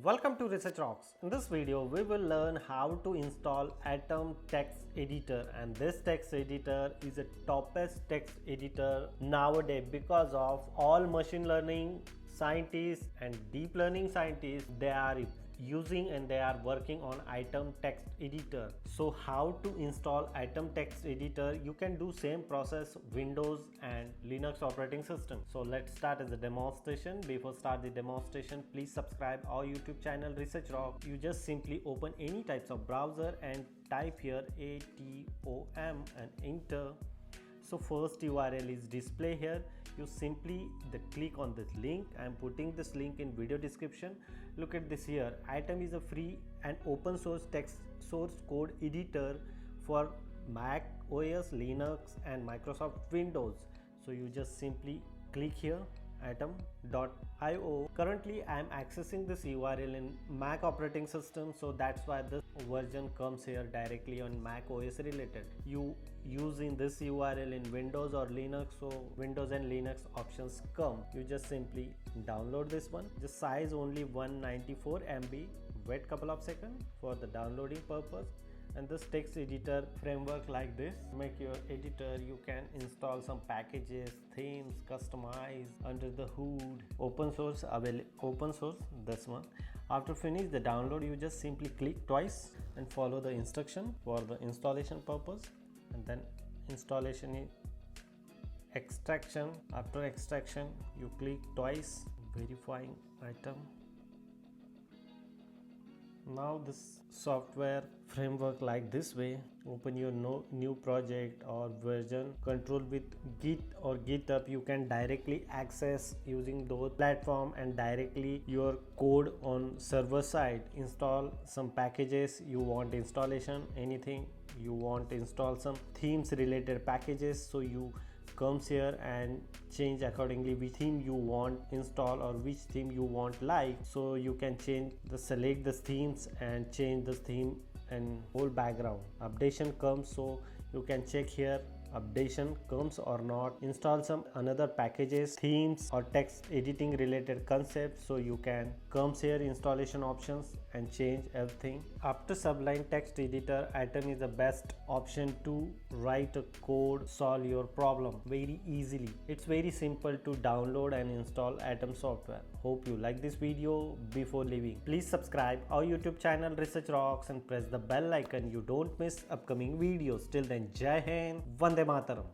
Welcome to Research Rocks. In this video, we will learn how to install Atom Text Editor, and this text editor is the toppest text editor nowadays because of all machine learning scientists and deep learning scientists, they are using and they are working on Atom Text Editor. So how to install Atom Text Editor? You can do same process Windows and Linux operating system. So let's start as a demonstration. Before start the demonstration, please subscribe our YouTube channel Research Rock. You just simply open any types of browser and type here ATOM and enter. So first URL is display here. You simply click on this link. I am putting this link in video description. Look at this here. Atom is a free and open source text source code editor for Mac OS, Linux and Microsoft Windows. So you just simply click here atom.io. Currently I am accessing this URL in Mac operating system, so that's why this version comes here directly on Mac OS related. You using this URL in Windows or Linux, so Windows and Linux options come. You just simply download this one. The size only 194 MB. Wait couple of seconds for the downloading purpose. And this text editor framework like this, make your editor. You can install some packages, themes, customize under the hood. Open source this one. After finish the download, you just simply click twice and follow the instruction for the installation purpose, and then installation is extraction. After extraction, you click twice, verifying item. Now this software framework like this way. Open your new project or version control with Git or GitHub. You can directly access using those platform and directly your code on server side. Install some packages you want installation, anything you want install, some themes related packages. So you comes here and change accordingly which theme you want install or which theme you want like. So you can change select the themes and change the theme and whole background. Updation comes, so you can check here updation comes or not. Install some another packages, themes or text editing related concepts. So you can comes here installation options and change everything. After Sublime Text Editor, Atom is the best option to write a code, solve your problem very easily. It's very simple to download and install Atom software. Hope you like this video. Before leaving, please subscribe our YouTube channel Research Rocks and press the bell icon. You don't miss upcoming videos. Till then, Jai Hind, Vande Mataram.